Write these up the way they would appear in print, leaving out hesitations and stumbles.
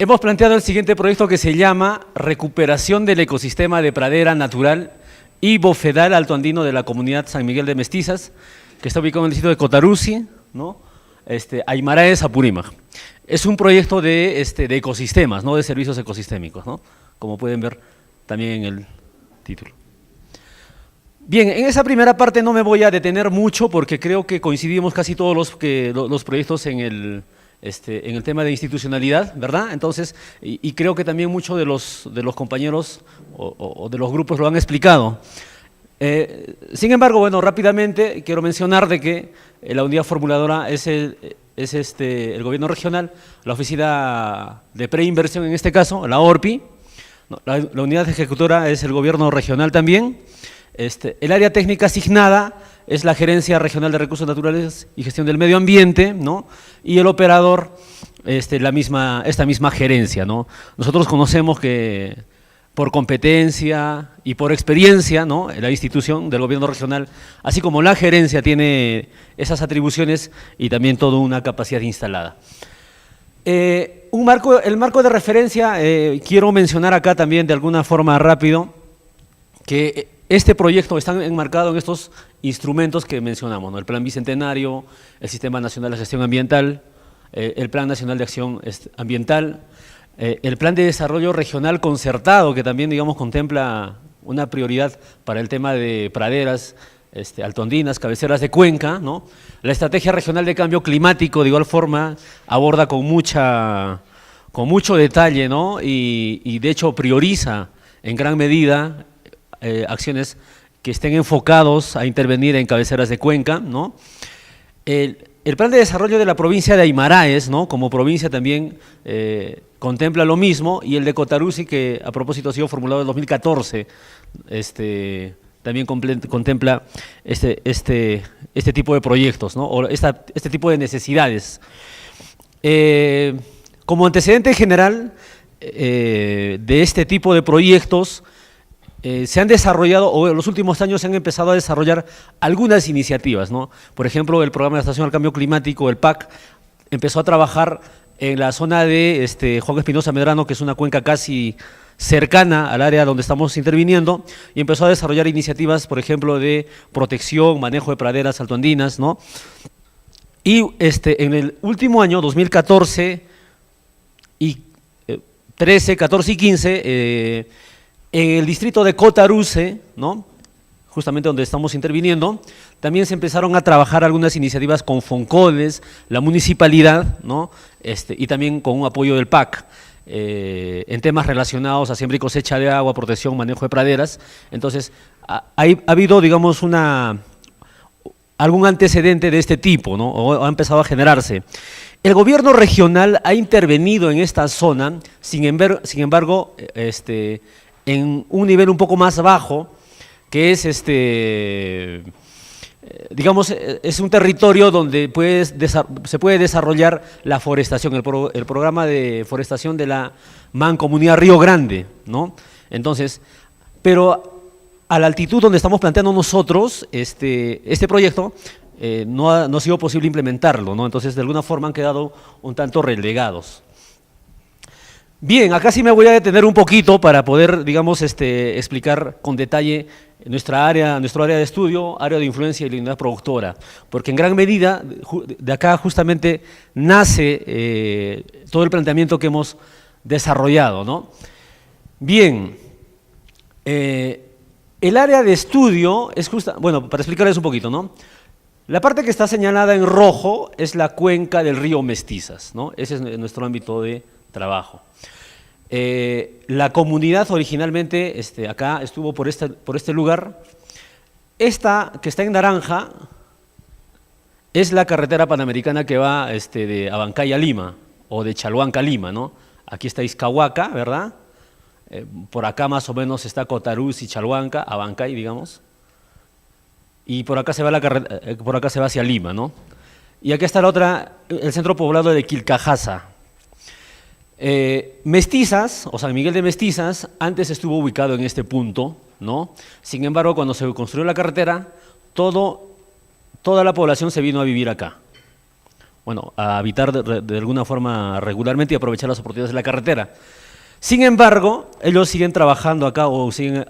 Hemos planteado el siguiente proyecto que se llama Recuperación del ecosistema de pradera natural y bofedal altoandino de la comunidad San Miguel de Mestizas, que está ubicado en el distrito de Cotarusi, ¿no? Aymaraes, Apurímac. Es un proyecto de ecosistemas, no de servicios ecosistémicos, ¿no? Como pueden ver también en el título. Bien, en esa primera parte no me voy a detener mucho porque creo que coincidimos casi todos los proyectos en el tema de institucionalidad, ¿verdad? Entonces, y creo que también muchos de los compañeros o de los grupos lo han explicado. Sin embargo, bueno, rápidamente quiero mencionar de que la unidad formuladora es el gobierno regional, la oficina de preinversión en este caso, la ORPI, ¿no? La unidad ejecutora es el gobierno regional también. El área técnica asignada es la Gerencia Regional de Recursos Naturales y Gestión del Medio Ambiente, ¿no? Y el operador, esta misma gerencia, ¿no? Nosotros conocemos que por competencia y por experiencia, ¿no? La institución del gobierno regional, así como la gerencia tiene esas atribuciones y también toda una capacidad instalada. El marco de referencia, quiero mencionar acá también de alguna forma rápido, que este proyecto está enmarcado en estos instrumentos que mencionamos, ¿no? El Plan Bicentenario, el Sistema Nacional de Gestión Ambiental, el Plan Nacional de Acción Ambiental, el Plan de Desarrollo Regional Concertado, que también, digamos, contempla una prioridad para el tema de praderas, altoandinas, cabeceras de cuenca, ¿no? La Estrategia Regional de Cambio Climático, de igual forma, aborda con mucho detalle, ¿no? Y de hecho prioriza en gran medida acciones que estén enfocados a intervenir en cabeceras de cuenca, ¿no? El plan de desarrollo de la provincia de Aymaraes, ¿no? Como provincia también contempla lo mismo, y el de Cotarusi, que a propósito ha sido formulado en 2014, también contempla este tipo de proyectos, ¿no? O este tipo de necesidades. Como antecedente general de este tipo de proyectos, se han desarrollado, o en los últimos años se han empezado a desarrollar algunas iniciativas, ¿no? Por ejemplo, el Programa de Adaptación al Cambio Climático, el PAC, empezó a trabajar en la zona de Juan Espinosa Medrano, que es una cuenca casi cercana al área donde estamos interviniendo, y empezó a desarrollar iniciativas, por ejemplo, de protección, manejo de praderas altoandinas, ¿no? Y en el último año, 2014 y 13, 14 y 15, en el distrito de Cotarusi, ¿no? Justamente donde estamos interviniendo, también se empezaron a trabajar algunas iniciativas con Foncodes, la municipalidad, ¿no? Y también con un apoyo del PAC, en temas relacionados a siembra y cosecha de agua, protección, manejo de praderas. Entonces, ha habido, digamos, algún antecedente de este tipo, ¿no? O ha empezado a generarse. El gobierno regional ha intervenido en esta zona, sin embargo, en un nivel un poco más bajo, que es digamos, es un territorio donde se puede desarrollar la forestación, el programa de forestación de la Mancomunidad Río Grande, ¿no? Entonces, pero a la altitud donde estamos planteando nosotros este proyecto, no ha sido posible implementarlo, ¿no? Entonces, de alguna forma han quedado un tanto relegados. Bien, acá sí me voy a detener un poquito para poder, digamos, explicar con detalle nuestro área de estudio, área de influencia y la unidad productora, porque en gran medida de acá justamente nace todo el planteamiento que hemos desarrollado, ¿no? Bien, el área de estudio es bueno, para explicarles un poquito, ¿no? La parte que está señalada en rojo es la cuenca del río Mestizas, ¿no? Ese es nuestro ámbito de trabajo. La comunidad originalmente acá estuvo por este lugar. Esta que está en naranja es la carretera panamericana que va de Abancay a Lima, o de Chalhuanca a Lima, ¿no? Aquí está Izcahuaca, ¿verdad? Por acá más o menos está Cotarusi, Chalhuanca, Abancay, digamos. Y por acá se va por acá se va hacia Lima, ¿no? Y aquí está el centro poblado de Quilcajasa. Mestizas, o San Miguel de Mestizas, antes estuvo ubicado en este punto, ¿no? Sin embargo, cuando se construyó la carretera, toda la población se vino a vivir acá. bueno, a habitar de alguna forma regularmente y aprovechar las oportunidades de la carretera. Sin embargo, ellos siguen trabajando acá o siguen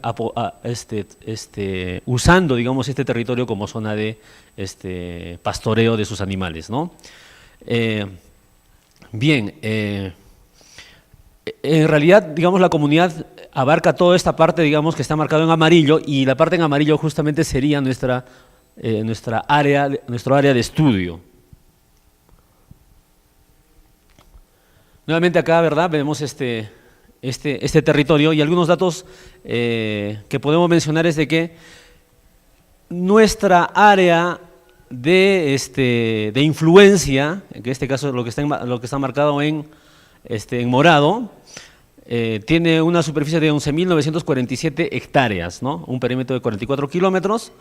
usando, digamos, este territorio como zona de pastoreo de sus animales, ¿no? Bien, en realidad, digamos, la comunidad abarca toda esta parte, digamos, que está marcado en amarillo, y la parte en amarillo justamente sería nuestro área de estudio. Nuevamente acá, ¿verdad? Vemos este territorio, y algunos datos que podemos mencionar es de que nuestra área de influencia, en este caso lo que está marcado en morado, tiene una superficie de 11.947 hectáreas, ¿no? Un perímetro de 44 kilómetros,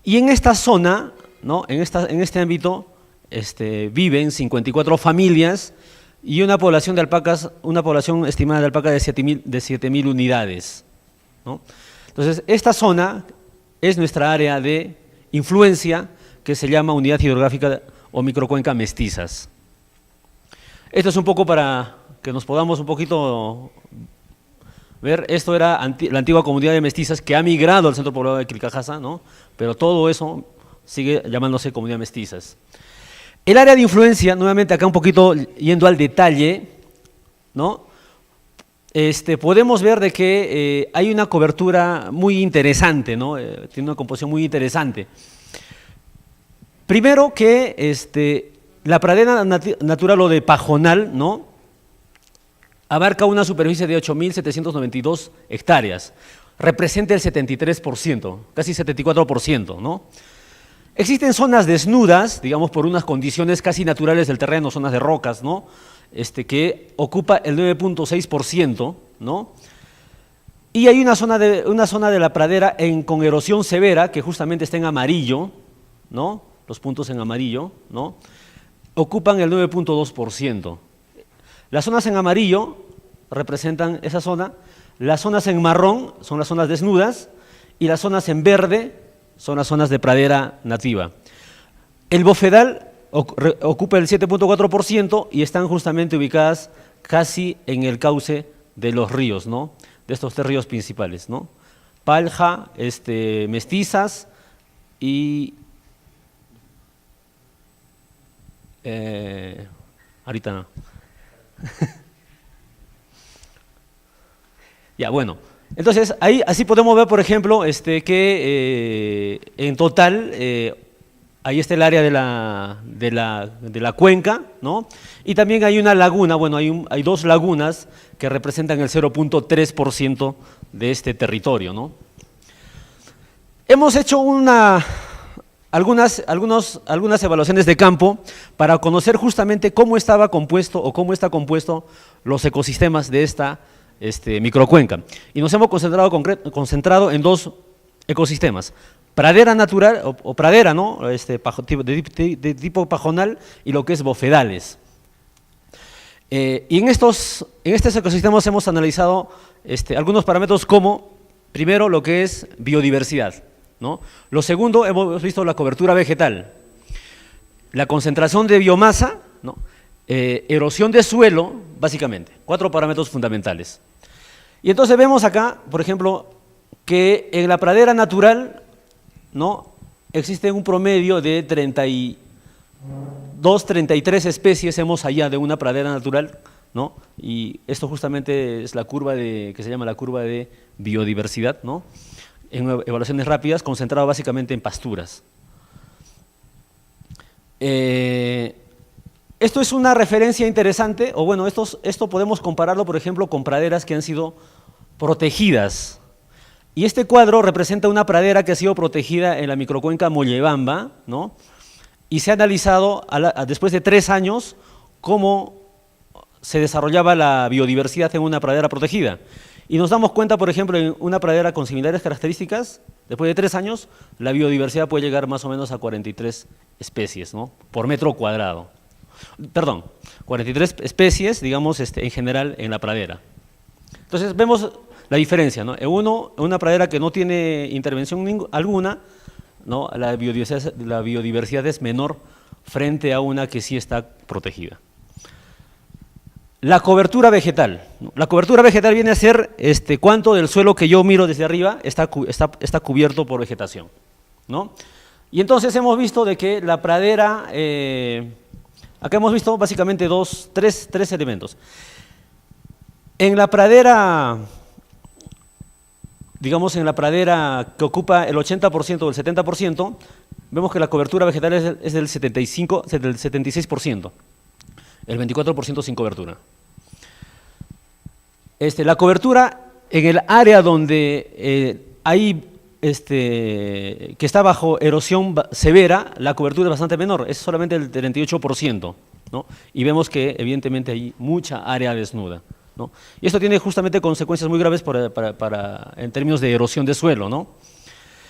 y en esta zona, ¿no? en este ámbito, viven 54 familias y una población de alpacas, una población estimada de alpacas de 7.000 unidades, ¿no? Entonces, esta zona es nuestra área de influencia, que se llama Unidad Hidrográfica o Microcuenca Mestizas. Esto es un poco para que nos podamos un poquito ver. Esto era la antigua comunidad de mestizas que ha migrado al centro poblado de Quilcajasa, ¿no? Pero todo eso sigue llamándose comunidad mestizas. El área de influencia, nuevamente acá un poquito yendo al detalle, ¿no? Podemos ver de que hay una cobertura muy interesante, ¿no? Tiene una composición muy interesante. Primero que la pradera natural o de pajonal, ¿no? Abarca una superficie de 8.792 hectáreas, representa el 73%, casi 74%, ¿no? Existen zonas desnudas, digamos, por unas condiciones casi naturales del terreno, zonas de rocas, ¿no? Que ocupa el 9.6%, ¿no? Y hay una zona de la pradera con erosión severa, que justamente está en amarillo, ¿no? Los puntos en amarillo, ¿no? Ocupan el 9.2%. Las zonas en amarillo representan esa zona, las zonas en marrón son las zonas desnudas, y las zonas en verde son las zonas de pradera nativa. El bofedal ocupa el 7.4% y están justamente ubicadas casi en el cauce de los ríos, ¿no? De estos 3 ríos principales, ¿no? Palja, Mestizas y ahorita no. Ya, bueno. Entonces, ahí así podemos ver, por ejemplo, que en total ahí está el área de la cuenca, ¿no? Y también hay una laguna, bueno, hay 2 lagunas que representan el 0.3% de este territorio, ¿no? Hemos hecho algunas evaluaciones de campo para conocer justamente cómo estaba compuesto o cómo está compuesto los ecosistemas de esta microcuenca. Y nos hemos concentrado en 2 ecosistemas: pradera natural o pradera, ¿no? De tipo pajonal, y lo que es bofedales. Y en estos ecosistemas hemos analizado algunos parámetros como, primero, lo que es biodiversidad, ¿no? Lo segundo, hemos visto la cobertura vegetal, la concentración de biomasa, ¿no? Erosión de suelo, básicamente, 4 parámetros fundamentales. Y entonces vemos acá, por ejemplo, que en la pradera natural, ¿no? Existe un promedio de 32, 33 especies hemos hallado de una pradera natural, ¿no? Y esto justamente es la curva que se llama la curva de biodiversidad, ¿no? En evaluaciones rápidas, concentrado básicamente en pasturas. Esto es una referencia interesante, o bueno, esto podemos compararlo, por ejemplo, con praderas que han sido protegidas. Y este cuadro representa una pradera que ha sido protegida en la microcuenca Mollebamba, ¿no? Y se ha analizado después de 3 años cómo se desarrollaba la biodiversidad en una pradera protegida. Y nos damos cuenta, por ejemplo, en una pradera con similares características, después de 3 años, la biodiversidad puede llegar más o menos a 43 especies, ¿no? Por metro cuadrado. Perdón, 43 especies, digamos, en general en la pradera. Entonces vemos la diferencia, ¿no? En una pradera que no tiene intervención alguna, ¿no? La biodiversidad es menor frente a una que sí está protegida. La cobertura vegetal. La cobertura vegetal viene a ser cuánto del suelo que yo miro desde arriba está cubierto por vegetación, ¿no? Y entonces hemos visto de que la pradera, acá hemos visto básicamente tres elementos. En la pradera, digamos en la pradera que ocupa el 80% o el 70%, vemos que la cobertura vegetal es del 76%, el 24% sin cobertura. La cobertura en el área donde hay que está bajo erosión severa, la cobertura es bastante menor, es solamente el 38%, ¿no? Y vemos que evidentemente hay mucha área desnuda, ¿no? Y esto tiene justamente consecuencias muy graves en términos de erosión de suelo, ¿no?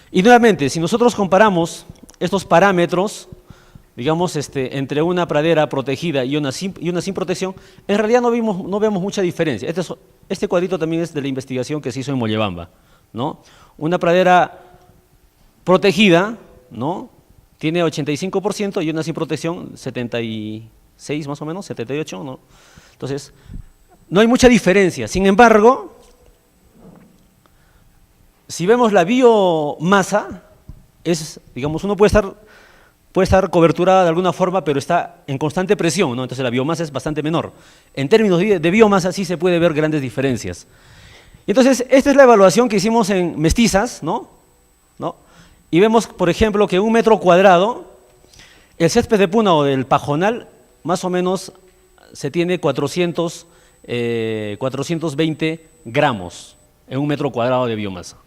Y nuevamente, si nosotros comparamos estos parámetros, digamos, entre una pradera protegida y una sin protección, en realidad no vemos mucha diferencia. Este cuadrito también es de la investigación que se hizo en Mollebamba, ¿no? Una pradera protegida, ¿no?, tiene 85% y una sin protección 76 más o menos, 78, ¿no? Entonces, no hay mucha diferencia. Sin embargo, si vemos la biomasa, digamos, uno puede estar coberturada de alguna forma, pero está en constante presión, ¿no? Entonces la biomasa es bastante menor. En términos de biomasa sí se puede ver grandes diferencias. Y entonces, esta es la evaluación que hicimos en Mestizas, ¿no? Y vemos, por ejemplo, que 1 metro cuadrado, el césped de puna o del pajonal, más o menos se tiene 420 gramos en 1 metro cuadrado de biomasa.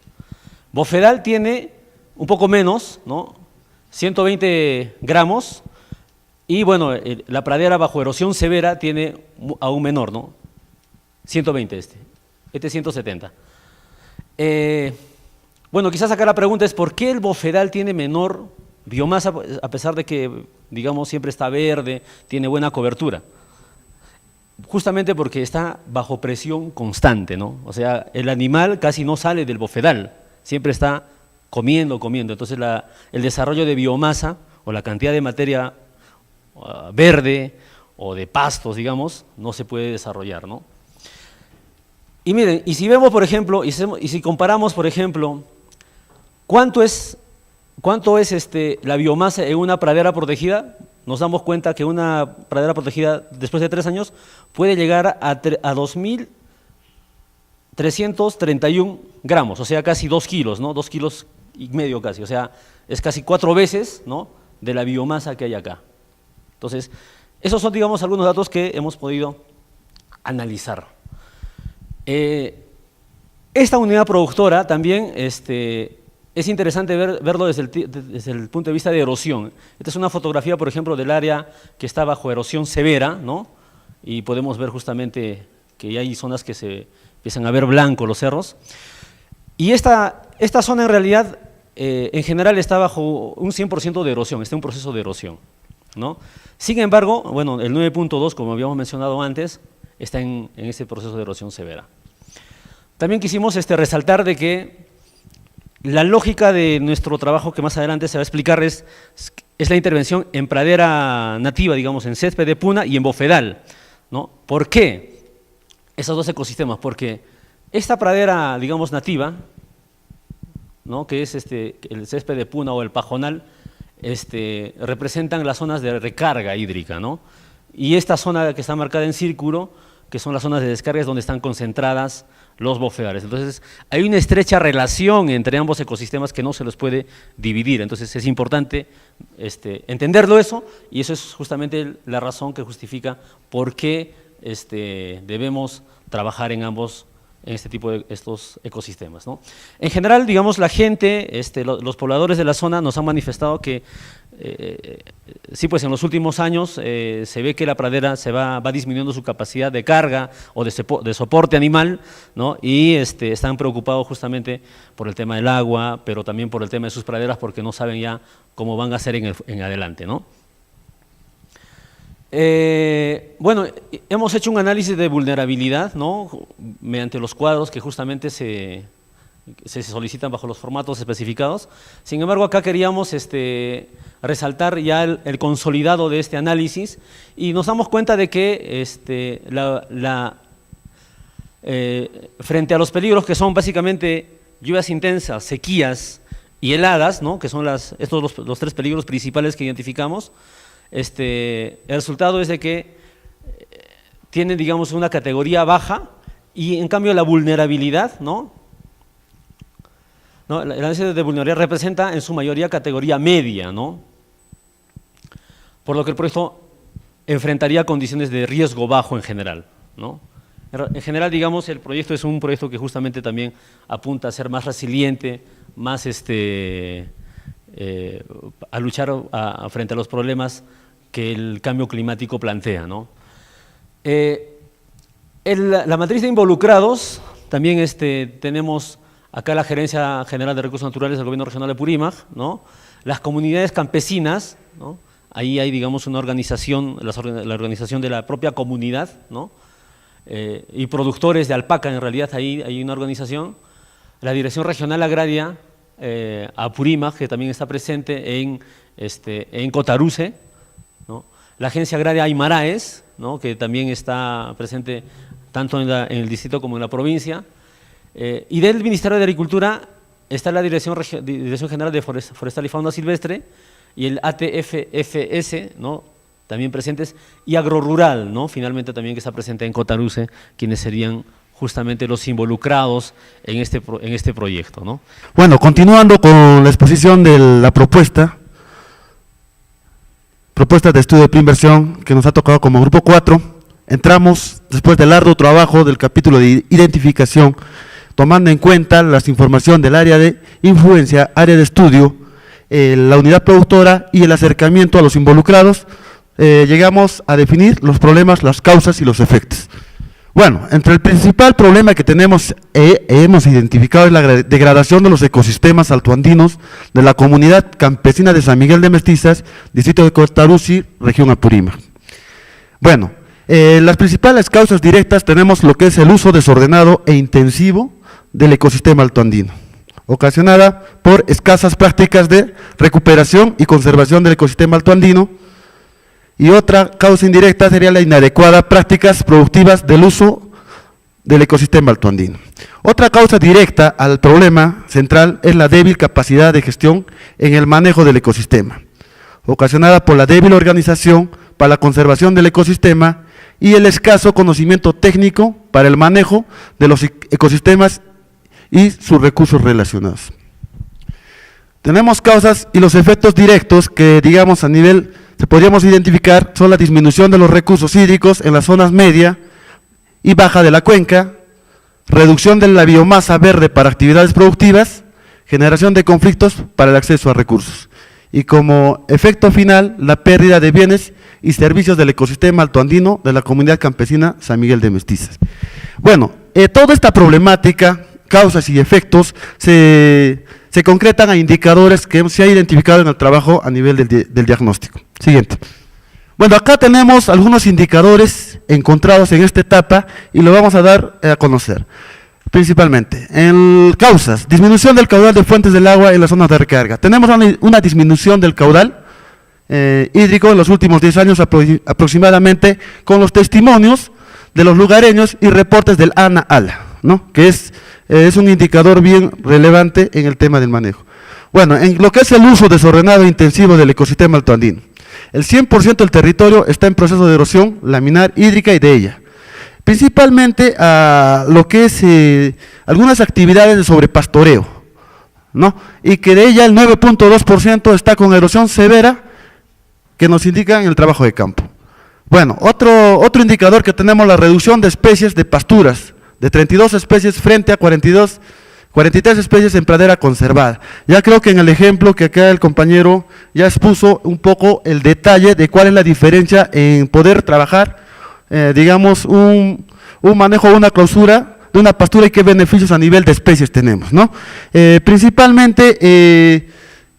Bofedal tiene un poco menos, ¿no?, 120 gramos, y bueno, la pradera bajo erosión severa tiene aún menor, ¿no?, 120 este 170. Bueno, quizás acá la pregunta es ¿por qué el bofedal tiene menor biomasa a pesar de que, digamos, siempre está verde, tiene buena cobertura? Justamente porque está bajo presión constante, ¿no? O sea, el animal casi no sale del bofedal, siempre está comiendo. Entonces el desarrollo de biomasa o la cantidad de materia verde o de pastos, digamos, no se puede desarrollar, ¿no? Y miren, y si vemos, por ejemplo, y si comparamos, por ejemplo, ¿cuánto es la biomasa en una pradera protegida? Nos damos cuenta que una pradera protegida después de 3 años puede llegar a 2.331 gramos, o sea, casi 2 kilos, ¿no? 2,5 kilos casi, o sea, es casi 4 veces, ¿no?, de la biomasa que hay acá. Entonces, esos son, digamos, algunos datos que hemos podido analizar. Esta unidad productora también es interesante verlo desde el punto de vista de erosión. Esta es una fotografía, por ejemplo, del área que está bajo erosión severa, ¿no? Y podemos ver justamente que ya hay zonas que se empiezan a ver blanco los cerros. Y esta zona en realidad, en general, está bajo un 100% de erosión, está en un proceso de erosión, ¿no? Sin embargo, bueno, el 9.2, como habíamos mencionado antes, está en ese proceso de erosión severa. También quisimos resaltar de que la lógica de nuestro trabajo, que más adelante se va a explicar, es la intervención en pradera nativa, digamos, en césped de puna y en bofedal, ¿no? ¿Por qué esos dos ecosistemas? Porque esta pradera, digamos, nativa, ¿no?, que es el césped de puna o el pajonal, representan las zonas de recarga hídrica, ¿no? Y esta zona que está marcada en círculo, que son las zonas de descarga, es donde están concentradas los bofedales. Entonces, hay una estrecha relación entre ambos ecosistemas que no se los puede dividir. Entonces, es importante entenderlo eso, y eso es justamente la razón que justifica por qué debemos trabajar en este tipo de estos ecosistemas, ¿no? En general, digamos, la gente, los pobladores de la zona nos han manifestado que sí, pues en los últimos años se ve que la pradera va disminuyendo su capacidad de carga o de soporte animal, ¿no? Y están preocupados justamente por el tema del agua, pero también por el tema de sus praderas, porque no saben ya cómo van a ser en adelante, ¿no? Bueno, hemos hecho un análisis de vulnerabilidad, ¿no?, mediante los cuadros que justamente se se solicitan bajo los formatos especificados. Sin embargo, acá queríamos resaltar ya el consolidado de este análisis y nos damos cuenta de que frente a los peligros que son básicamente lluvias intensas, sequías y heladas, ¿no?, que son los tres peligros principales que identificamos, el resultado es de que tiene, digamos, una categoría baja y en cambio la vulnerabilidad, ¿no? El análisis de vulnerabilidad representa en su mayoría categoría media, ¿no? Por lo que el proyecto enfrentaría condiciones de riesgo bajo en general, ¿no? En general, digamos, el proyecto es un proyecto que justamente también apunta a ser más resiliente, más a luchar frente a los problemas que el cambio climático plantea, ¿no? La matriz de involucrados, también tenemos acá la Gerencia General de Recursos Naturales del Gobierno Regional de Apurímac, ¿no? Las comunidades campesinas, ¿no? Ahí hay, digamos, una organización, la organización de la propia comunidad, ¿no? Y productores de alpaca, en realidad ahí hay una organización. La Dirección Regional Agraria Apurímac, que también está presente en Cotaruce, ¿no? La Agencia Agraria Aymaraes, ¿no?, que también está presente tanto en el distrito como en la provincia. Y del Ministerio de Agricultura está la Dirección General de Forestal y Fauna Silvestre y el ATFFS, ¿no?, también presentes, y Agrorural, ¿no?, finalmente también que está presente en Cotaruce, quienes serían justamente los involucrados en este proyecto, ¿no? Bueno, continuando con la exposición de la propuesta de estudio de preinversión que nos ha tocado como grupo 4, entramos después del arduo trabajo del capítulo de identificación, tomando en cuenta las informaciones del área de influencia, área de estudio, la unidad productora y el acercamiento a los involucrados, llegamos a definir los problemas, las causas y los efectos. Bueno, entre el principal problema que tenemos hemos identificado es la degradación de los ecosistemas altoandinos de la comunidad campesina de San Miguel de Mestizas, distrito de Cotaruzi, región Apurímac. Bueno, las principales causas directas tenemos lo que es el uso desordenado e intensivo del ecosistema altoandino, ocasionada por escasas prácticas de recuperación y conservación del ecosistema altoandino. Y otra causa indirecta sería la inadecuada prácticas productivas del uso del ecosistema altoandino. Otra causa directa al problema central es la débil capacidad de gestión en el manejo del ecosistema, ocasionada por la débil organización para la conservación del ecosistema y el escaso conocimiento técnico para el manejo de los ecosistemas y sus recursos relacionados. Tenemos causas y los efectos directos que, digamos, a nivel podríamos identificar son la disminución de los recursos hídricos en las zonas media y baja de la cuenca, reducción de la biomasa verde para actividades productivas, generación de conflictos para el acceso a recursos. Y como efecto final, la pérdida de bienes y servicios del ecosistema altoandino de la comunidad campesina San Miguel de Mestizas. Bueno, toda esta problemática, causas y efectos, se concretan a indicadores que se ha identificado en el trabajo a nivel del diagnóstico. Siguiente. Bueno, acá tenemos algunos indicadores encontrados en esta etapa y lo vamos a dar a conocer. Principalmente, en causas, disminución del caudal de fuentes del agua en las zonas de recarga. Tenemos una disminución del caudal hídrico en los últimos 10 años aproximadamente, con los testimonios de los lugareños y reportes del ANA-ALA, ¿no?, que es un indicador bien relevante en el tema del manejo. Bueno, en lo que es el uso desordenado e intensivo del ecosistema altoandino, el 100% del territorio está en proceso de erosión laminar hídrica y de ella, principalmente a lo que es algunas actividades de sobrepastoreo, ¿no?, y que de ella el 9.2% está con erosión severa, que nos indica en el trabajo de campo. Bueno, otro indicador que tenemos, la reducción de especies de pasturas, de 32 especies frente a 43 especies en pradera conservada. Ya creo que en el ejemplo que acá el compañero ya expuso un poco el detalle de cuál es la diferencia en poder trabajar, digamos, un manejo, una clausura de una pastura y qué beneficios a nivel de especies tenemos, ¿no? Principalmente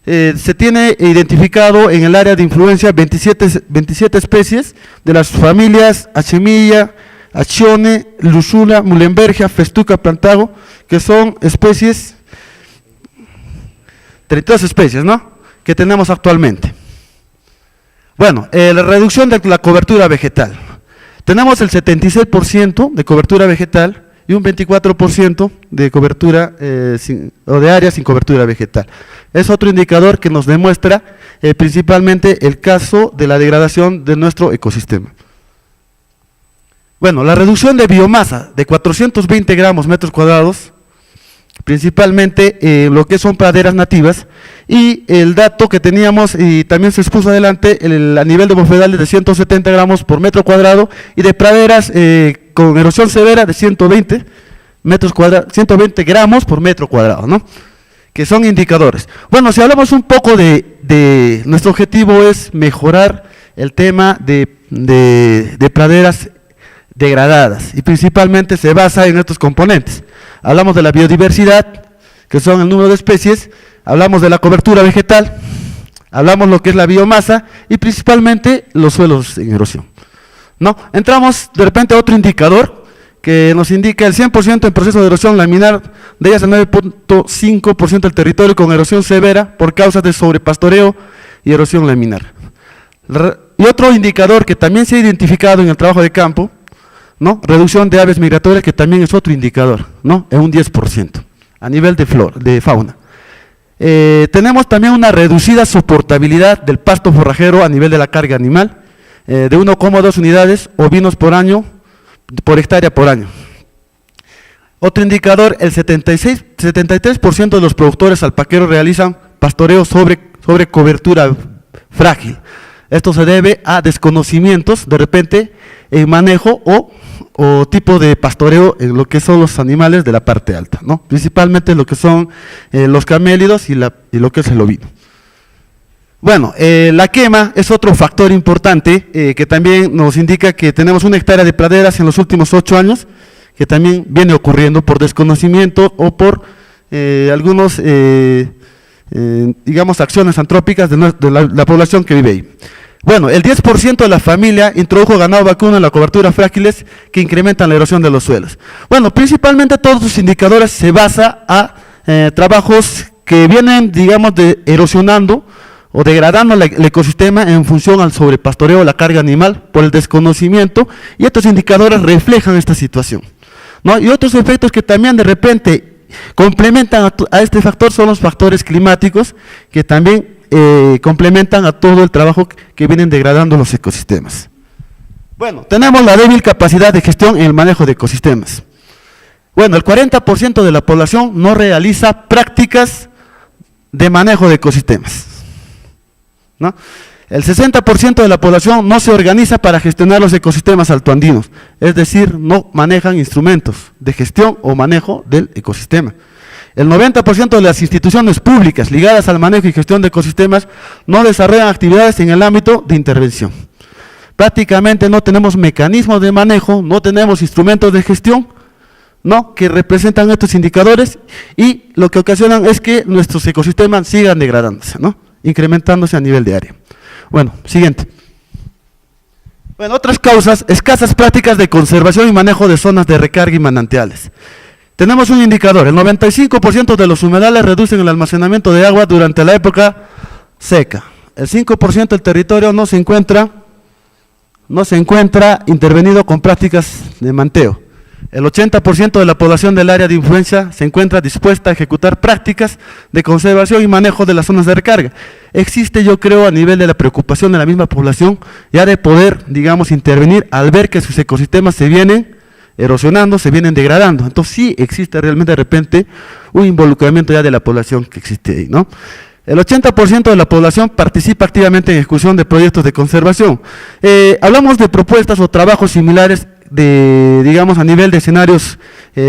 se tiene identificado en el área de influencia 27 especies de las familias Achemilla, Achione, Lusula, Mulembergia, Festuca, Plantago, que son especies 32 especies, ¿no?, que tenemos actualmente. Bueno, la reducción de la cobertura vegetal. Tenemos el 76% de cobertura vegetal y un 24% de cobertura o de área sin cobertura vegetal. Es otro indicador que nos demuestra principalmente el caso de la degradación de nuestro ecosistema. Bueno, la reducción de biomasa de 420 gramos metros cuadrados, principalmente lo que son praderas nativas, y el dato que teníamos y también se expuso adelante, a nivel de bofedales de 170 gramos por metro cuadrado y de praderas con erosión severa de 120 gramos por metro cuadrado, ¿no?, que son indicadores. Bueno, si hablamos un poco de nuestro objetivo es mejorar el tema de praderas degradadas, y principalmente se basa en estos componentes. Hablamos de la biodiversidad, que son el número de especies, hablamos de la cobertura vegetal, hablamos lo que es la biomasa y principalmente los suelos en erosión, ¿no? Entramos de repente a otro indicador que nos indica el 100% en proceso de erosión laminar, de ellas el 9.5% del territorio con erosión severa por causas de sobrepastoreo y erosión laminar. Y otro indicador que también se ha identificado en el trabajo de campo, ¿no?, reducción de aves migratorias, que también es otro indicador, ¿no?, en un 10% a nivel de fauna. Tenemos también una reducida soportabilidad del pasto forrajero a nivel de la carga animal, de 1,2 unidades ovinos por hectárea por año. Otro indicador, el 73% de los productores alpaqueros realizan pastoreo sobre cobertura frágil. Esto se debe a desconocimientos, de repente, en manejo o tipo de pastoreo en lo que son los animales de la parte alta, ¿no?, principalmente lo que son los camélidos y lo que es el ovino. Bueno, la quema es otro factor importante que también nos indica que tenemos una hectárea de praderas en los últimos 8 años, que también viene ocurriendo por desconocimiento o por algunos, digamos, acciones antrópicas de la población que vive ahí. Bueno, el 10% de la familia introdujo ganado vacuno en la cobertura frágiles que incrementan la erosión de los suelos. Bueno, principalmente todos los indicadores se basan a trabajos que vienen, digamos, erosionando o degradando el ecosistema en función al sobrepastoreo, la carga animal, por el desconocimiento, y estos indicadores reflejan esta situación, ¿no? Y otros efectos que también de repente complementan a este factor son los factores climáticos, que también complementan a todo el trabajo que vienen degradando los ecosistemas. Bueno, tenemos la débil capacidad de gestión en el manejo de ecosistemas. Bueno, el 40% de la población no realiza prácticas de manejo de ecosistemas, ¿no? El 60% de la población no se organiza para gestionar los ecosistemas altoandinos, es decir, no manejan instrumentos de gestión o manejo del ecosistema. El 90% de las instituciones públicas ligadas al manejo y gestión de ecosistemas no desarrollan actividades en el ámbito de intervención. Prácticamente no tenemos mecanismos de manejo, no tenemos instrumentos de gestión, ¿no?, que representan estos indicadores, y lo que ocasionan es que nuestros ecosistemas sigan degradándose, ¿no?, incrementándose a nivel de área. Bueno, siguiente. Bueno, otras causas, escasas prácticas de conservación y manejo de zonas de recarga y manantiales. Tenemos un indicador, el 95% de los humedales reducen el almacenamiento de agua durante la época seca. El 5% del territorio no se encuentra intervenido con prácticas de manteo. El 80% de la población del área de influencia se encuentra dispuesta a ejecutar prácticas de conservación y manejo de las zonas de recarga. Existe, yo creo, a nivel de la preocupación de la misma población, ya de poder, digamos, intervenir al ver que sus ecosistemas se vienen erosionando, se vienen degradando. Entonces sí existe realmente de repente un involucramiento ya de la población que existe ahí, ¿no? El 80% de la población participa activamente en ejecución de proyectos de conservación. Hablamos de propuestas o trabajos similares digamos, a nivel de escenarios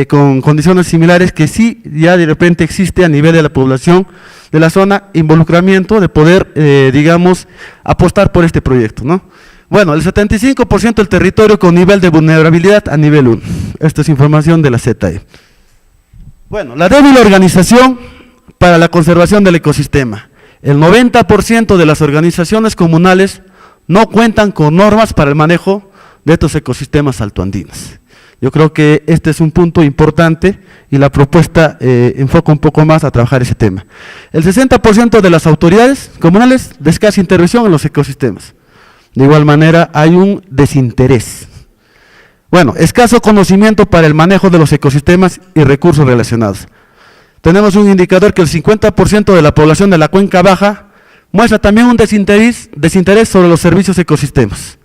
con condiciones similares, que sí ya de repente existe a nivel de la población de la zona involucramiento de poder, digamos, apostar por este proyecto, ¿no? Bueno, el 75% del territorio con nivel de vulnerabilidad a nivel 1. Esta es información de la ZE. Bueno, la débil organización para la conservación del ecosistema. El 90% de las organizaciones comunales no cuentan con normas para el manejo de estos ecosistemas altoandinos. Yo creo que este es un punto importante y la propuesta enfoca un poco más a trabajar ese tema. El 60% de las autoridades comunales de escasa intervención en los ecosistemas. De igual manera, hay un desinterés. Bueno, escaso conocimiento para el manejo de los ecosistemas y recursos relacionados. Tenemos un indicador que el 50% de la población de la cuenca baja muestra también un desinterés sobre los servicios ecosistemas.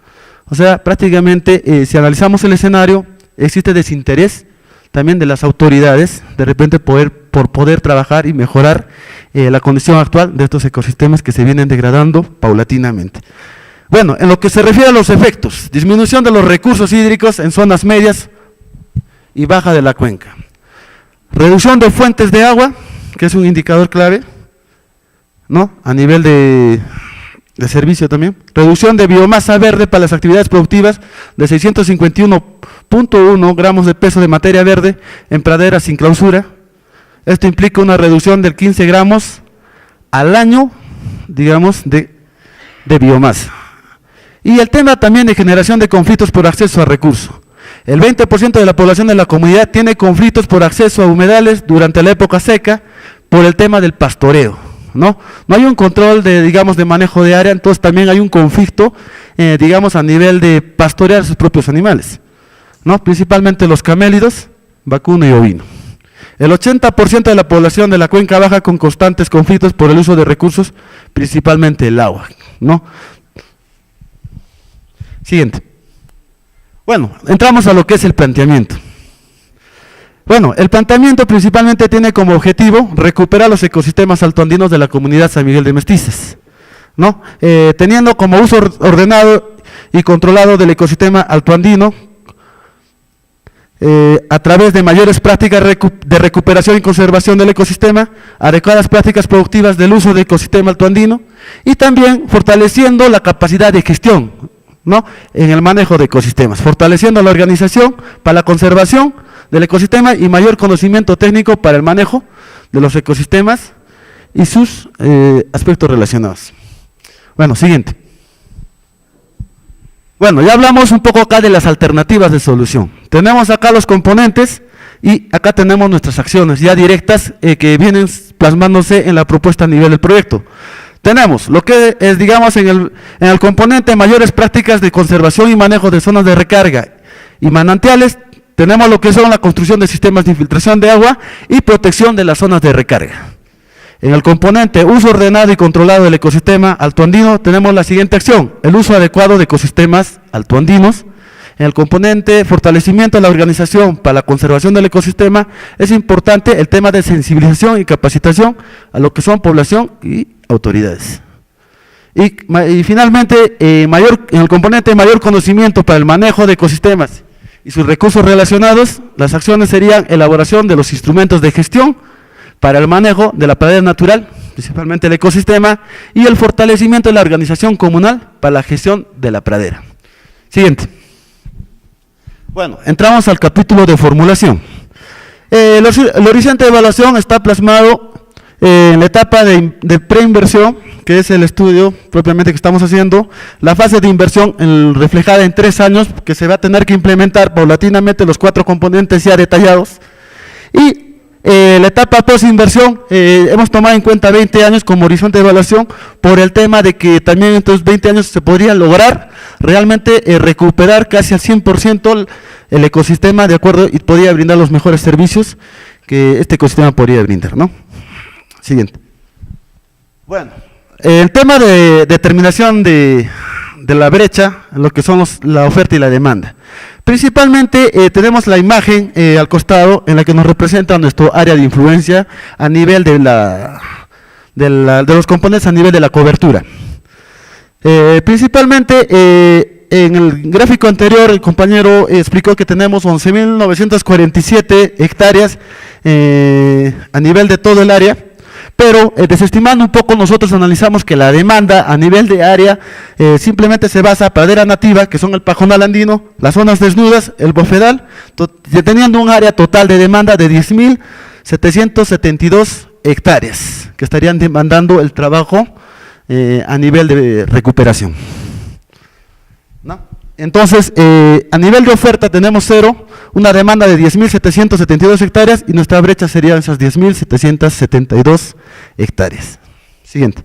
O sea, prácticamente, si analizamos el escenario, existe desinterés también de las autoridades, de repente por poder trabajar y mejorar la condición actual de estos ecosistemas que se vienen degradando paulatinamente. Bueno, en lo que se refiere a los efectos, disminución de los recursos hídricos en zonas medias y baja de la cuenca. Reducción de fuentes de agua, que es un indicador clave, ¿no? A nivel de servicio también. Reducción de biomasa verde para las actividades productivas de 651.1 gramos de peso de materia verde en praderas sin clausura. Esto implica una reducción de 15 gramos al año, digamos, de biomasa. Y el tema también de generación de conflictos por acceso a recursos. El 20% de la población de la comunidad tiene conflictos por acceso a humedales durante la época seca por el tema del pastoreo, ¿no? No hay un control de manejo de área, entonces también hay un conflicto, a nivel de pastorear sus propios animales, ¿no? Principalmente los camélidos, vacuno y ovino. El 80% de la población de la cuenca baja con constantes conflictos por el uso de recursos, principalmente el agua, ¿no? Siguiente. Bueno, entramos a lo que es el planteamiento. Bueno, el planteamiento principalmente tiene como objetivo recuperar los ecosistemas altoandinos de la comunidad San Miguel de Mestizas, ¿no? Teniendo como uso ordenado y controlado del ecosistema altoandino, a través de mayores prácticas de recuperación y conservación del ecosistema, adecuadas prácticas productivas del uso del ecosistema altoandino y también fortaleciendo la capacidad de gestión, ¿no? En el manejo de ecosistemas, fortaleciendo la organización para la conservación del ecosistema y mayor conocimiento técnico para el manejo de los ecosistemas y sus aspectos relacionados. Bueno, siguiente. Bueno, ya hablamos un poco acá de las alternativas de solución. Tenemos acá los componentes y acá tenemos nuestras acciones ya directas que vienen plasmándose en la propuesta a nivel del proyecto. Tenemos lo que es, en el componente mayores prácticas de conservación y manejo de zonas de recarga y manantiales. Tenemos lo que son la construcción de sistemas de infiltración de agua y protección de las zonas de recarga. En el componente uso ordenado y controlado del ecosistema altoandino tenemos la siguiente acción: el uso adecuado de ecosistemas altoandinos. En el componente fortalecimiento de la organización para la conservación del ecosistema es importante el tema de sensibilización y capacitación a lo que son población y autoridades. Y finalmente, en el componente mayor conocimiento para el manejo de ecosistemas y sus recursos relacionados, las acciones serían elaboración de los instrumentos de gestión para el manejo de la pradera natural, principalmente el ecosistema, y el fortalecimiento de la organización comunal para la gestión de la pradera. Siguiente. Bueno, entramos al capítulo de formulación. El horizonte de evaluación está plasmado en la etapa de preinversión, que es el estudio propiamente que estamos haciendo, la fase de inversión reflejada en 3 años, que se va a tener que implementar paulatinamente los 4 componentes ya detallados, y la etapa post-inversión, hemos tomado en cuenta 20 años como horizonte de evaluación, por el tema de que también en estos 20 años se podría lograr realmente recuperar casi al 100% el ecosistema, de acuerdo, y podría brindar los mejores servicios que este ecosistema podría brindar, ¿no? Siguiente. Bueno, el tema de determinación de la brecha, lo que son la oferta y la demanda. Principalmente tenemos la imagen al costado en la que nos representa nuestro área de influencia a nivel de los componentes a nivel de la cobertura. Principalmente en el gráfico anterior el compañero explicó que tenemos 11.947 hectáreas a nivel de todo el área. Pero desestimando un poco, nosotros analizamos que la demanda a nivel de área simplemente se basa en pradera nativa, que son el pajonal andino, las zonas desnudas, el bofedal, teniendo un área total de demanda de 10.772 hectáreas, que estarían demandando el trabajo a nivel de recuperación, ¿no? Entonces, a nivel de oferta tenemos 0, una demanda de 10.772 hectáreas y nuestra brecha sería esas 10.772 hectáreas. Siguiente.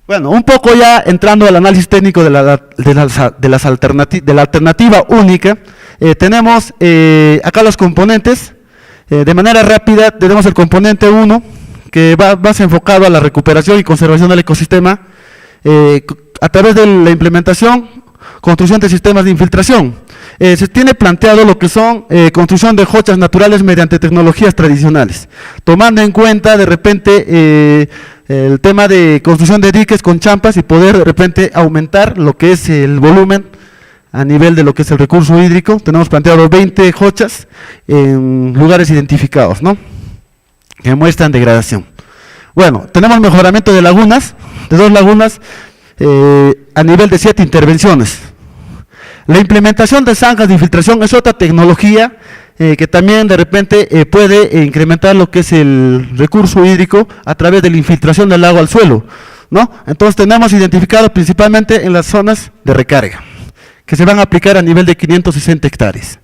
Bueno, un poco ya entrando al análisis técnico de la alternativa única, tenemos acá los componentes. De manera rápida tenemos el componente 1, que va más enfocado a la recuperación y conservación del ecosistema a través de la implementación, construcción de sistemas de infiltración. Se tiene planteado lo que son construcción de hochas naturales mediante tecnologías tradicionales, tomando en cuenta de repente el tema de construcción de diques con champas y poder de repente aumentar lo que es el volumen a nivel de lo que es el recurso hídrico. Tenemos planteado 20 hochas en lugares identificados, ¿no?, que muestran degradación. Bueno, tenemos mejoramiento de lagunas, de 2 lagunas, a nivel de 7 intervenciones. La implementación de zanjas de infiltración es otra tecnología que también de repente puede incrementar lo que es el recurso hídrico a través de la infiltración del agua al suelo, ¿no? Entonces tenemos identificado principalmente en las zonas de recarga, que se van a aplicar a nivel de 560 hectáreas.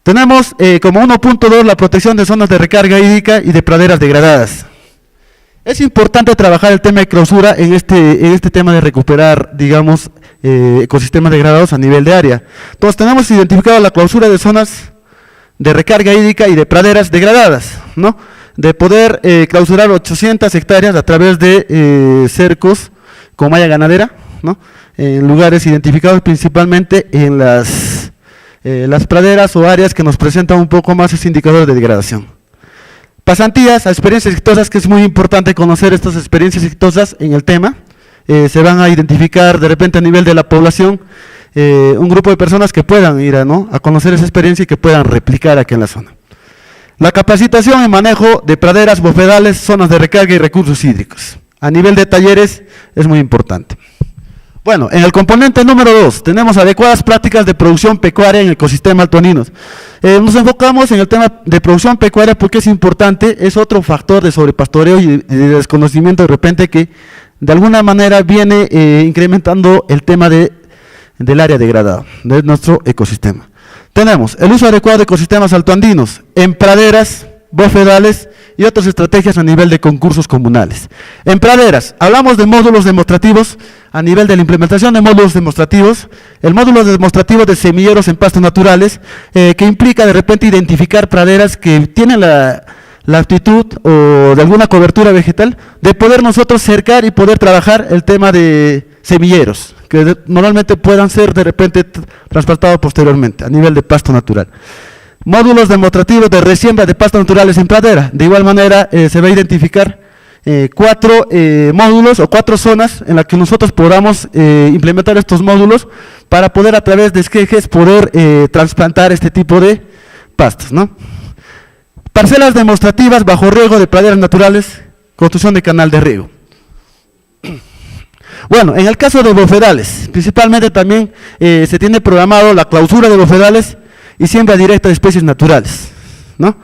Tenemos como 1.2 la protección de zonas de recarga hídrica y de praderas degradadas. Es importante trabajar el tema de clausura en este tema de recuperar, digamos, ecosistemas degradados a nivel de área. Entonces tenemos identificado la clausura de zonas de recarga hídrica y de praderas degradadas, ¿no?, de poder clausurar 800 hectáreas a través de cercos con malla ganadera, ¿no?, en lugares identificados principalmente en las praderas o áreas que nos presentan un poco más ese indicador de degradación. Pasantías a experiencias exitosas, que es muy importante conocer estas experiencias exitosas en el tema. Se van a identificar de repente a nivel de la población un grupo de personas que puedan ir a conocer esa experiencia y que puedan replicar aquí en la zona. La capacitación en manejo de praderas, bofedales, zonas de recarga y recursos hídricos. A nivel de talleres es muy importante. Bueno, en el componente número 2 tenemos adecuadas prácticas de producción pecuaria en el ecosistema altoandinos. Nos enfocamos en el tema de producción pecuaria porque es importante, es otro factor de sobrepastoreo y de desconocimiento de repente que de alguna manera viene incrementando el tema del área degradada de nuestro ecosistema. Tenemos el uso adecuado de ecosistemas altoandinos en praderas, bofedales y otras estrategias a nivel de concursos comunales. En praderas, hablamos de módulos demostrativos a nivel de la implementación de módulos demostrativos, el módulo demostrativo de semilleros en pastos naturales, que implica de repente identificar praderas que tienen la aptitud o de alguna cobertura vegetal, de poder nosotros cercar y poder trabajar el tema de semilleros, que normalmente puedan ser de repente transplantados posteriormente a nivel de pasto natural. Módulos demostrativos de resiembra de pastos naturales en pradera. De igual manera se va a identificar 4 módulos o 4 zonas en las que nosotros podamos implementar estos módulos para poder a través de esquejes poder trasplantar este tipo de pastos, ¿no? Parcelas demostrativas bajo riego de praderas naturales, construcción de canal de riego. Bueno, en el caso de bofedales, principalmente también se tiene programado la clausura de bofedales y siembra directa de especies naturales, ¿no?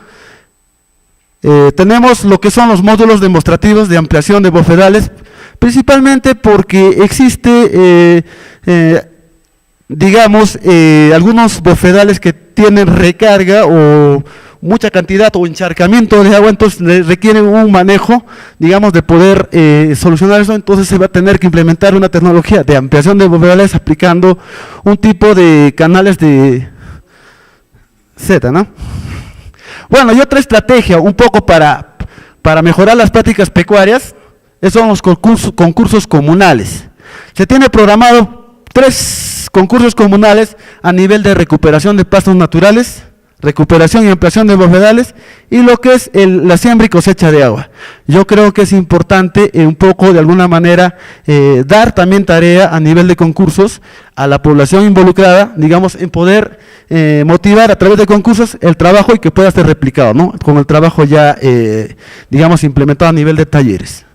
Tenemos lo que son los módulos demostrativos de ampliación de bofedales, principalmente porque existe, digamos, algunos bofedales que tienen recarga o mucha cantidad o encharcamiento de agua, entonces requieren un manejo, digamos, de poder solucionar eso. Entonces se va a tener que implementar una tecnología de ampliación de bofedales aplicando un tipo de canales de Z, ¿no? Bueno, y otra estrategia un poco para mejorar las prácticas pecuarias son los concursos comunales. Se tiene programado 3 concursos comunales a nivel de recuperación de pastos naturales, recuperación y ampliación de bofedales y lo que es la siembra y cosecha de agua. Yo creo que es importante un poco de alguna manera dar también tarea a nivel de concursos a la población involucrada, digamos, en poder motivar a través de concursos el trabajo y que pueda ser replicado, ¿no?, con el trabajo ya, digamos, implementado a nivel de talleres.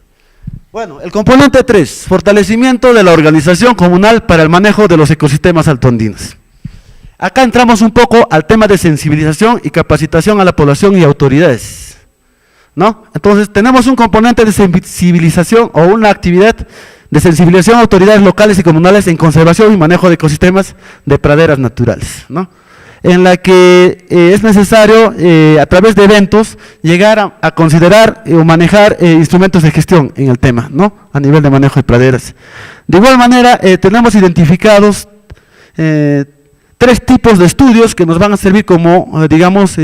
Bueno, el componente 3, fortalecimiento de la organización comunal para el manejo de los ecosistemas altoandinos. Acá entramos un poco al tema de sensibilización y capacitación a la población y autoridades, ¿no? Entonces tenemos un componente de sensibilización o una actividad de sensibilización a autoridades locales y comunales en conservación y manejo de ecosistemas de praderas naturales, ¿no? En la que es necesario, a través de eventos, llegar a considerar o manejar instrumentos de gestión en el tema, ¿no? A nivel de manejo de praderas. De igual manera, tenemos identificados 3 tipos de estudios que nos van a servir como, digamos,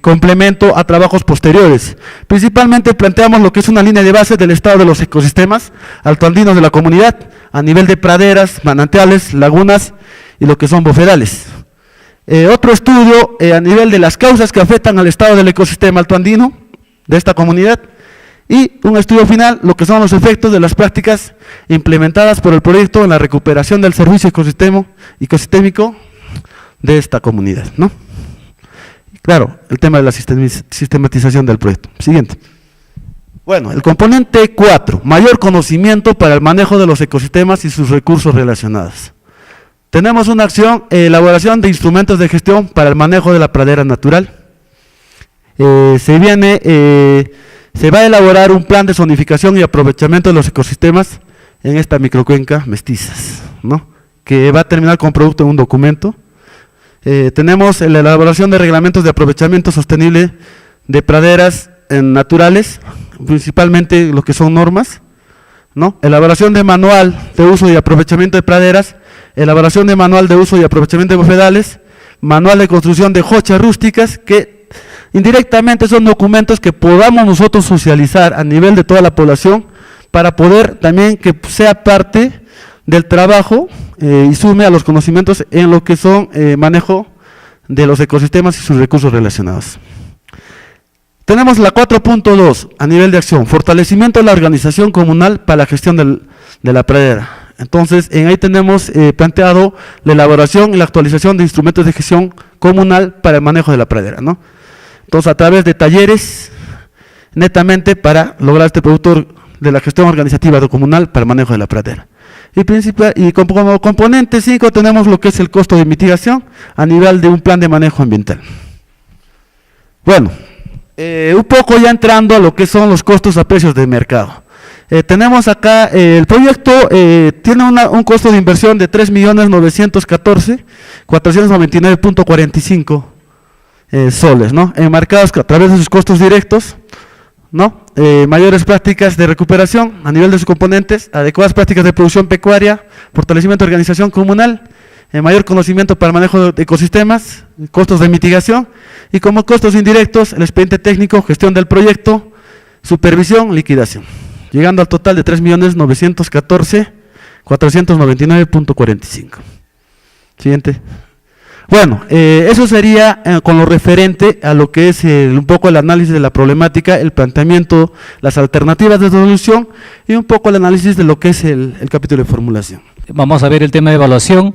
complemento a trabajos posteriores. Principalmente planteamos lo que es una línea de base del estado de los ecosistemas altoandinos de la comunidad, a nivel de praderas, manantiales, lagunas y lo que son bofedales. Otro estudio a nivel de las causas que afectan al estado del ecosistema altoandino de esta comunidad, y un estudio final, lo que son los efectos de las prácticas implementadas por el proyecto en la recuperación del servicio ecosistémico de esta comunidad, ¿no? Claro, el tema de la sistematización del proyecto. Siguiente. Bueno, el componente 4, mayor conocimiento para el manejo de los ecosistemas y sus recursos relacionados. Tenemos una acción, elaboración de instrumentos de gestión para el manejo de la pradera natural. Se va a elaborar un plan de zonificación y aprovechamiento de los ecosistemas en esta microcuenca Mestizas, ¿no? Que va a terminar con producto en un documento. Tenemos la elaboración de reglamentos de aprovechamiento sostenible de praderas naturales, principalmente lo que son normas, ¿no? Elaboración de manual de uso y aprovechamiento de praderas, elaboración de manual de uso y aprovechamiento de bofedales, manual de construcción de jochas rústicas, que indirectamente son documentos que podamos nosotros socializar a nivel de toda la población para poder también que sea parte del trabajo y sume a los conocimientos en lo que son manejo de los ecosistemas y sus recursos relacionados. Tenemos la 4.2 a nivel de acción, fortalecimiento de la organización comunal para la gestión de la pradera. Entonces, en ahí tenemos planteado la elaboración y la actualización de instrumentos de gestión comunal para el manejo de la pradera, ¿no? Entonces, a través de talleres, netamente para lograr este producto de la gestión organizativa comunal para el manejo de la pradera. Y como componente 5 tenemos lo que es el costo de mitigación a nivel de un plan de manejo ambiental. Bueno, un poco ya entrando a lo que son los costos a precios de mercado. Tenemos acá, el proyecto tiene un costo de inversión de 3.914.499.45 soles, ¿no? Enmarcados a través de sus costos directos, ¿no? Mayores prácticas de recuperación a nivel de sus componentes, adecuadas prácticas de producción pecuaria, fortalecimiento de organización comunal, mayor conocimiento para el manejo de ecosistemas, costos de mitigación, y como costos indirectos, el expediente técnico, gestión del proyecto, supervisión, liquidación, llegando al total de 3.914.499.45. Siguiente. Bueno, eso sería con lo referente a lo que es un poco el análisis de la problemática, el planteamiento, las alternativas de solución y un poco el análisis de lo que es el capítulo de formulación. Vamos a ver el tema de evaluación.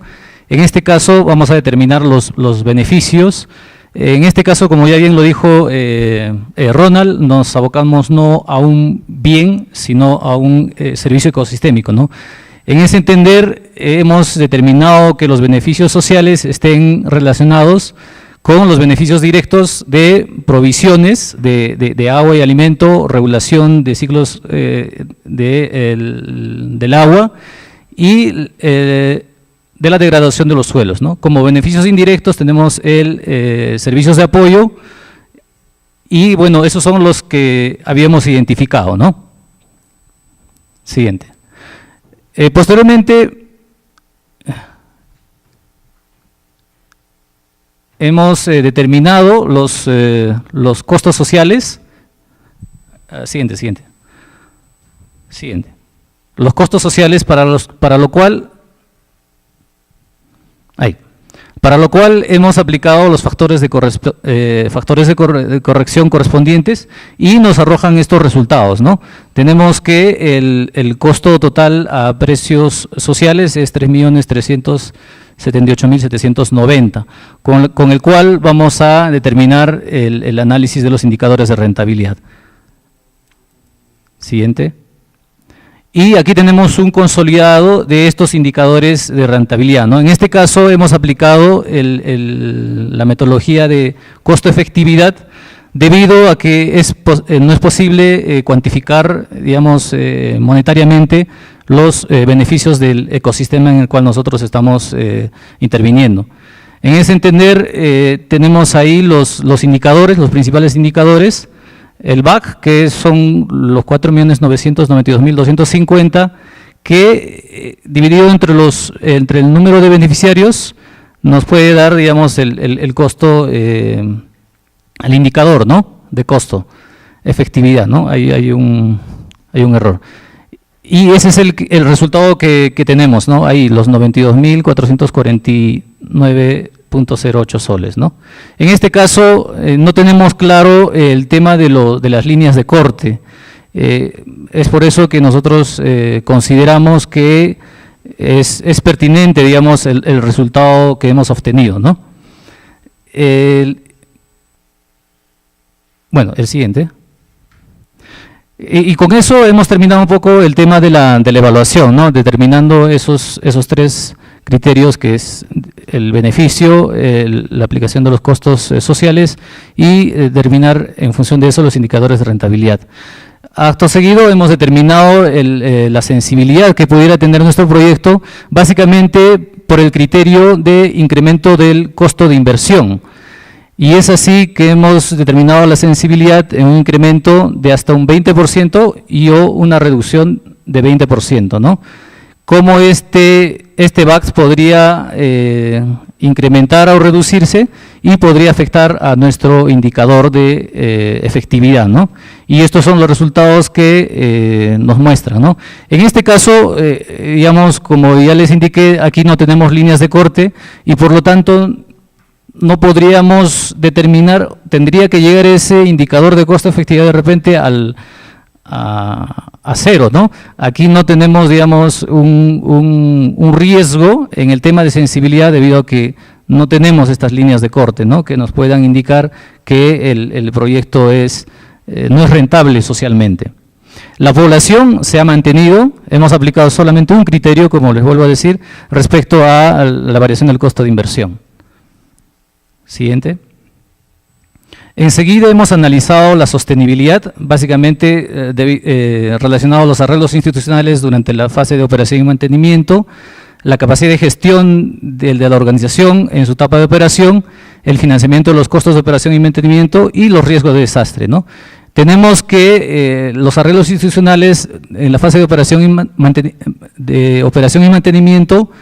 En este caso vamos a determinar los beneficios. En este caso, como ya bien lo dijo Ronald, nos abocamos no a un bien, sino a un servicio ecosistémico, ¿no? En ese entender, hemos determinado que los beneficios sociales estén relacionados con los beneficios directos de provisiones de agua y alimento, regulación de ciclos del agua y de la degradación de los suelos, ¿no? Como beneficios indirectos tenemos servicios de apoyo y, bueno, esos son los que habíamos identificado, ¿no? Siguiente. Posteriormente, hemos determinado los costos sociales. Siguiente. Los costos sociales para lo cual hemos aplicado los factores de corrección correspondientes y nos arrojan estos resultados, ¿no? Tenemos que el costo total a precios sociales es 3.378.790, con el cual vamos a determinar el análisis de los indicadores de rentabilidad. Siguiente. Y aquí tenemos un consolidado de estos indicadores de rentabilidad, ¿no? En este caso hemos aplicado la metodología de costo-efectividad debido a que no es posible cuantificar, digamos, monetariamente los beneficios del ecosistema en el cual nosotros estamos interviniendo. En ese entender, tenemos ahí los indicadores, los principales indicadores, el BAC, que son los 4.992.250, que dividido entre el número de beneficiarios, nos puede dar, digamos, el costo, el indicador, ¿no?, de costo, efectividad, ¿no? Hay un error. Y ese es el resultado que tenemos, ¿no? Ahí los 92.449.08 soles, ¿no? En este caso no tenemos claro el tema de las líneas de corte. Es por eso que nosotros consideramos que es pertinente, digamos, el resultado que hemos obtenido, ¿no? Bueno, el siguiente. Y con eso hemos terminado un poco el tema de la evaluación, ¿no? Determinando esos tres criterios, que es el beneficio, la aplicación de los costos sociales y determinar en función de eso los indicadores de rentabilidad. Acto seguido hemos determinado la sensibilidad que pudiera tener nuestro proyecto, básicamente por el criterio de incremento del costo de inversión. Y es así que hemos determinado la sensibilidad en un incremento de hasta un 20% y o una reducción de 20%, ¿no? Cómo este BAC podría incrementar o reducirse y podría afectar a nuestro indicador de efectividad, ¿no? Y estos son los resultados que nos muestran, ¿no? En este caso, digamos, como ya les indiqué, aquí no tenemos líneas de corte y por lo tanto no podríamos determinar, tendría que llegar ese indicador de costo de efectividad de repente a cero, ¿no? Aquí no tenemos, digamos, un riesgo en el tema de sensibilidad debido a que no tenemos estas líneas de corte, ¿no?, que nos puedan indicar que el proyecto no es rentable socialmente. La población se ha mantenido, hemos aplicado solamente un criterio, como les vuelvo a decir, respecto a la variación del costo de inversión. Siguiente. Enseguida hemos analizado la sostenibilidad, básicamente relacionado a los arreglos institucionales durante la fase de operación y mantenimiento, la capacidad de gestión de la organización en su etapa de operación, el financiamiento de los costos de operación y mantenimiento y los riesgos de desastre, ¿no? Tenemos que los arreglos institucionales en la fase de operación y mantenimiento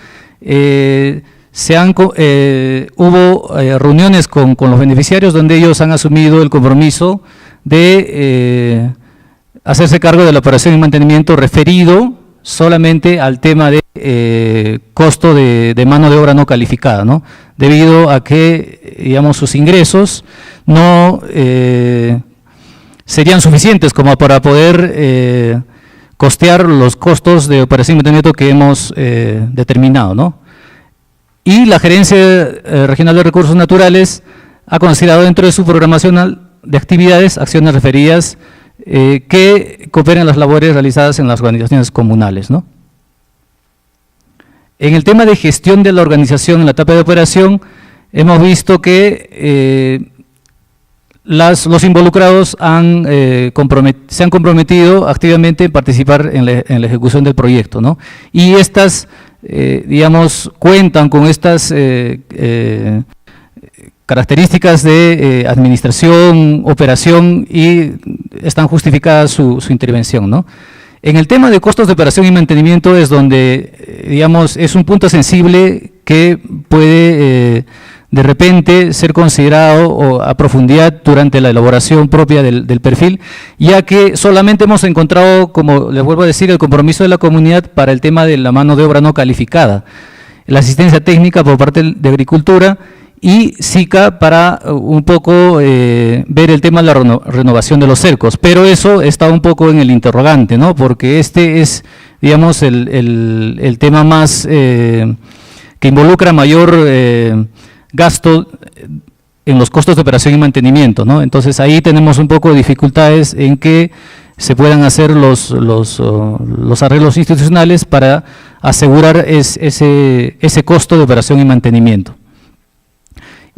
hubo reuniones con los beneficiarios donde ellos han asumido el compromiso de hacerse cargo de la operación y mantenimiento referido solamente al tema de costo de mano de obra no calificada, ¿no? Debido a que, digamos, sus ingresos no serían suficientes como para poder costear los costos de operación y mantenimiento que hemos determinado, ¿no? Y la Gerencia Regional de Recursos Naturales ha considerado dentro de su programación de actividades acciones referidas que cooperen las labores realizadas en las organizaciones comunales, ¿no? En el tema de gestión de la organización en la etapa de operación, hemos visto que los involucrados se han comprometido activamente en participar en la ejecución del proyecto, ¿no? Y estas digamos, cuentan con estas características de administración, operación y están justificadas su intervención, ¿no? En el tema de costos de operación y mantenimiento es donde, digamos, es un punto sensible que puede de repente ser considerado o a profundidad durante la elaboración propia del perfil, ya que solamente hemos encontrado, como les vuelvo a decir, el compromiso de la comunidad para el tema de la mano de obra no calificada, la asistencia técnica por parte de Agricultura y SICA para un poco ver el tema de la renovación de los cercos, pero eso está un poco en el interrogante, ¿no? Porque este es, digamos, el tema más que involucra mayor gasto en los costos de operación y mantenimiento, ¿no? Entonces ahí tenemos un poco de dificultades en que se puedan hacer los arreglos institucionales para asegurar ese costo de operación y mantenimiento.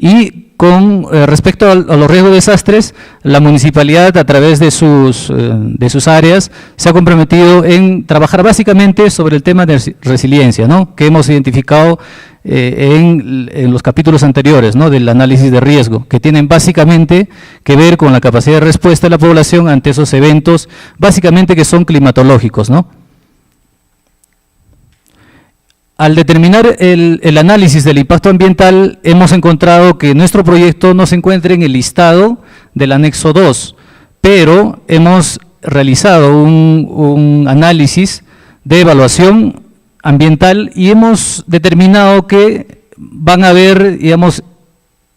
Y con respecto a los riesgos de desastres, la municipalidad a través de sus áreas se ha comprometido en trabajar básicamente sobre el tema de resiliencia, ¿no?, que hemos identificado en los capítulos anteriores, ¿no?, del análisis de riesgo, que tienen básicamente que ver con la capacidad de respuesta de la población ante esos eventos, básicamente que son climatológicos, ¿no? Al determinar el análisis del impacto ambiental, hemos encontrado que nuestro proyecto no se encuentra en el listado del anexo 2, pero hemos realizado un análisis de evaluación ambiental y hemos determinado que van a haber, digamos,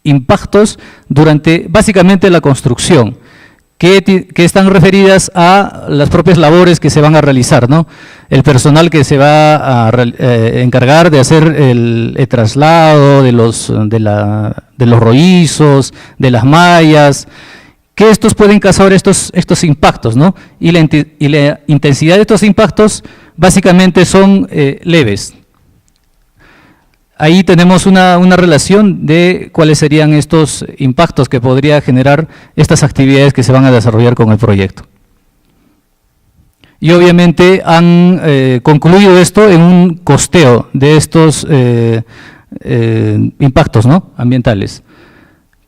impactos durante básicamente la construcción, que están referidas a las propias labores que se van a realizar, ¿no? El personal que se va a encargar de hacer el traslado de los rollizos, de las mallas, que estos pueden causar estos impactos, ¿no? Y la intensidad de estos impactos básicamente son leves. Ahí tenemos una relación de cuáles serían estos impactos que podría generar estas actividades que se van a desarrollar con el proyecto. Y obviamente han concluido esto en un costeo de estos impactos, ¿no?, ambientales,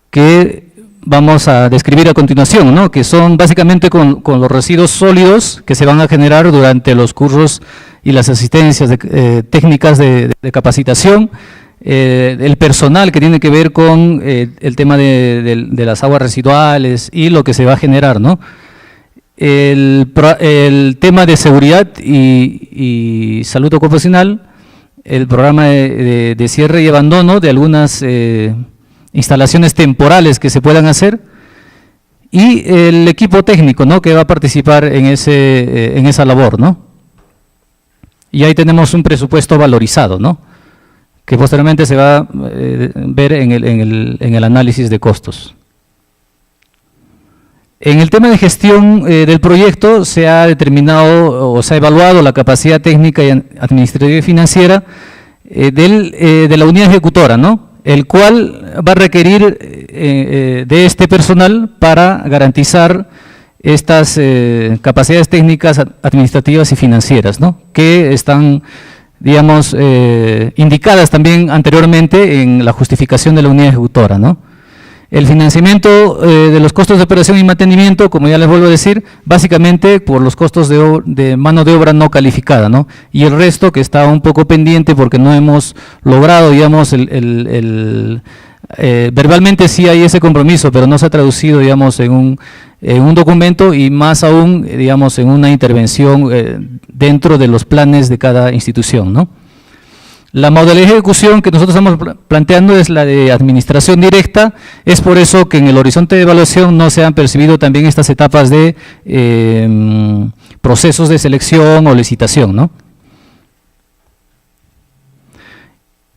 que vamos a describir a continuación, ¿no?, que son básicamente con los residuos sólidos que se van a generar durante los cursos y las asistencias técnicas de capacitación, el personal que tiene que ver con el tema de las aguas residuales y lo que se va a generar, ¿no? El tema de seguridad y salud ocupacional, el programa de cierre y abandono de algunas instalaciones temporales que se puedan hacer, y el equipo técnico, ¿no?, que va a participar en esa labor, ¿no? Y ahí tenemos un presupuesto valorizado, ¿no?, que posteriormente se va a ver en el análisis de costos. En el tema de gestión del proyecto se ha determinado o se ha evaluado la capacidad técnica y administrativa y financiera de la unidad ejecutora, ¿no?, el cual va a requerir de este personal para garantizar estas capacidades técnicas, administrativas y financieras, ¿no?, que están, digamos, indicadas también anteriormente en la justificación de la unidad ejecutora, ¿no? El financiamiento de los costos de operación y mantenimiento, como ya les vuelvo a decir, básicamente por los costos de mano de obra no calificada, ¿no? Y el resto que está un poco pendiente porque no hemos logrado, digamos, verbalmente sí hay ese compromiso, pero no se ha traducido, digamos, en un documento y más aún, digamos, en una intervención dentro de los planes de cada institución, ¿no? La modalidad de ejecución que nosotros estamos planteando es la de administración directa, es por eso que en el horizonte de evaluación no se han percibido también estas etapas de procesos de selección o licitación, ¿no?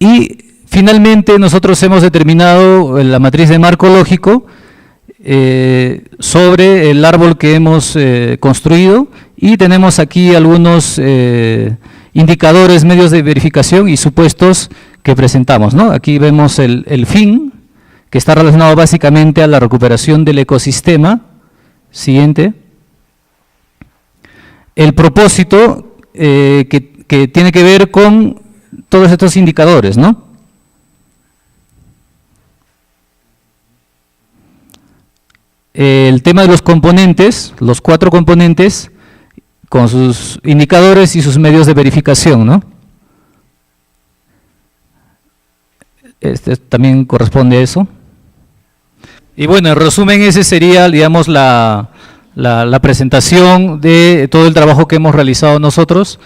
Y finalmente nosotros hemos determinado la matriz de marco lógico sobre el árbol que hemos construido, y tenemos aquí algunos indicadores, medios de verificación y supuestos que presentamos, ¿no? Aquí vemos el fin, que está relacionado básicamente a la recuperación del ecosistema. Siguiente. El propósito, que tiene que ver con todos estos indicadores, ¿no? El tema de los componentes, los 4 componentes, con sus indicadores y sus medios de verificación, ¿no? Este también corresponde a eso. Y bueno, en resumen, ese sería, digamos, la presentación de todo el trabajo que hemos realizado nosotros.